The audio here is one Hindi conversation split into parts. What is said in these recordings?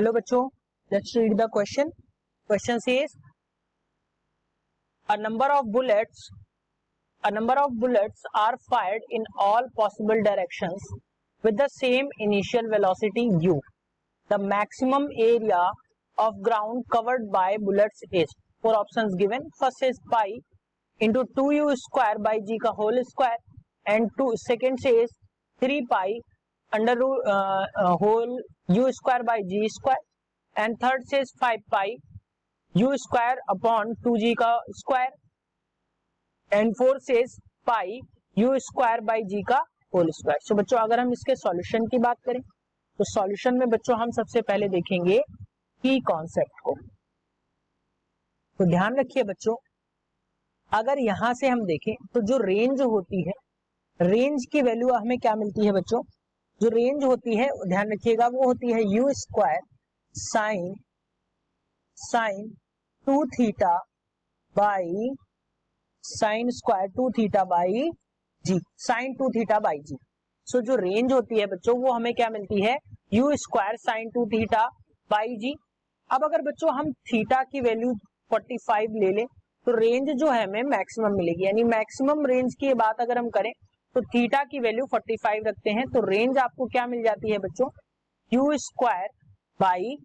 हेलो बच्चों, let's read the question. Question says a number of bullets are fired in all possible directions with the same initial velocity u. The maximum area of ground covered by bullets is. Four options given. First is pi into 2u square by g का whole square, and second says 3 pi under whole u square by g square, and third says 5 pi u square upon 2g का square, and fourth says pi u square by g का whole square. So बच्चों अगर हम इसके सॉल्यूशन की बात करें तो सॉल्यूशन में बच्चों हम सबसे पहले देखेंगे की कॉन्सेप्ट को. तो ध्यान रखिए बच्चों, अगर यहां से हम देखें तो जो रेंज होती है, रेंज की वैल्यू हमें क्या मिलती है बच्चों? जो रेंज होती है ध्यान रखिएगा वो होती है u square sine 2 theta by sine square 2 theta by g, sine 2 theta by g. So जो रेंज होती है बच्चों वो हमें क्या मिलती है? U square sine 2 theta by g. अब अगर बच्चों हम थीटा की वैल्यू 45 ले लें तो रेंज जो है हमें मैक्सिमम मिलेगी. यानी मैक्सिमम रेंज की बात अगर हम करें तो थीटा की वैल्यू 45 रखते हैं तो रेंज आपको क्या मिल जाती है बच्चों? यू स्क्वायर बाई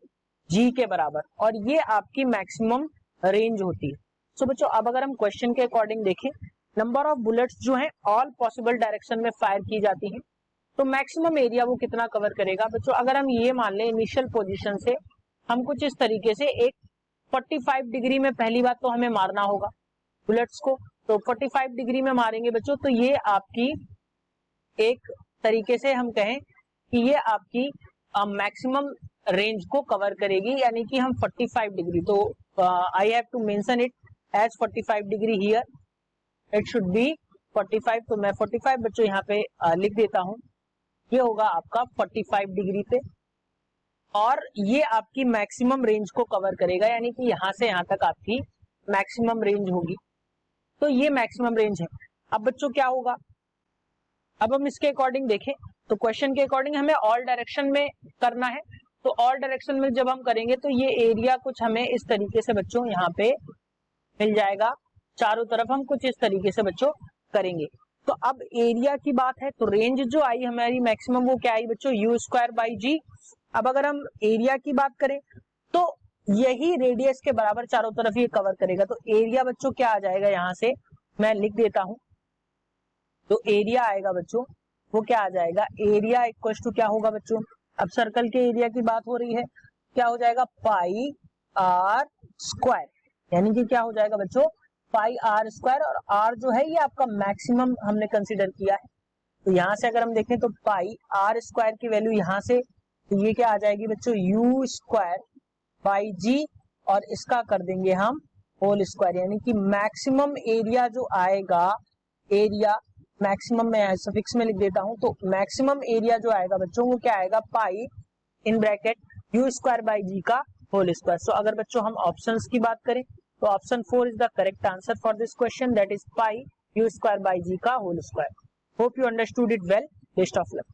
जी के बराबर, और ये आपकी मैक्सिमम रेंज होती है. सो बच्चों अब अगर हम क्वेश्चन के अकॉर्डिंग देखें, नंबर ऑफ बुलेट्स जो हैं ऑल पॉसिबल डायरेक्शन में फायर की जाती हैं, तो मैक्सिमम एरिया वो कितना कवर करेगा बच्चों? अगर हम ये मान लें इनिशियल पोजीशन से हम कुछ इस तरीके से एक 45 डिग्री में पहली बात तो हमें मारना होगा बुलेट्स को, तो 45 डिग्री में मारेंगे बच्चों तो ये आपकी एक तरीके से हम कहें कि ये आपकी मैक्सिमम रेंज को कवर करेगी. यानी कि हम 45 डिग्री, तो I have to mention it as 45 degree here, it should be 45. तो मैं 45 बच्चों यहाँ पे लिख देता हूं. ये होगा आपका 45 डिग्री पे, और ये आपकी मैक्सिमम रेंज को कवर करेगा. यानी कि यहां से यहां तक आपकी मैक्सिमम रेंज होगी. तो ये मैक्सिमम रेंज है. अब बच्चों क्या होगा, अब हम इसके अकॉर्डिंग देखें तो क्वेश्चन के अकॉर्डिंग हमें ऑल डायरेक्शन में करना है. तो ऑल डायरेक्शन में जब हम करेंगे तो ये एरिया कुछ हमें इस तरीके से बच्चों यहाँ पे मिल जाएगा. चारों तरफ हम कुछ इस तरीके से बच्चों करेंगे. तो अब एरिया की बात है तो रेंज जो आई हमारी मैक्सिमम वो क्या आई बच्चों? You square by g. अब अगर हम एरिया की बात करें तो यही रेडियस के बराबर चारों तरफ ये कवर करेगा. तो एरिया बच्चों क्या आ जाएगा, यहां से मैं लिख देता हूं. तो एरिया आएगा बच्चों वो क्या आ जाएगा? एरिया इक्वल टू क्या होगा बच्चों? अब सर्कल के एरिया की बात हो रही है, क्या हो जाएगा? पाई आर स्क्वायर. यानी कि क्या हो जाएगा बच्चों? पाई आर स्क्वायर. और आर जो है ये आपका मैक्सिमम हमने कंसीडर किया है. तो यहां से अगर हम देखें तो पाई आर स्क्वायर की वैल्यू यहां से, तो ये क्या आ जाएगी बच्चों? यू स्क्वायर बाई जी, और इसका कर देंगे हम होल स्क्वायर. यानी कि मैक्सिमम एरिया जो आएगा, एरिया मैक्सिमम में सफिक्स में लिख देता हूं, तो मैक्सिमम एरिया जो आएगा बच्चों वो क्या आएगा? Pi in bracket u square by g का होल स्क्वायर. सो अगर बच्चों हम ऑप्शंस की बात करें तो option 4 is the correct answer for this question, that is pi u square by g का whole square. Hope you understood it well. Best of luck.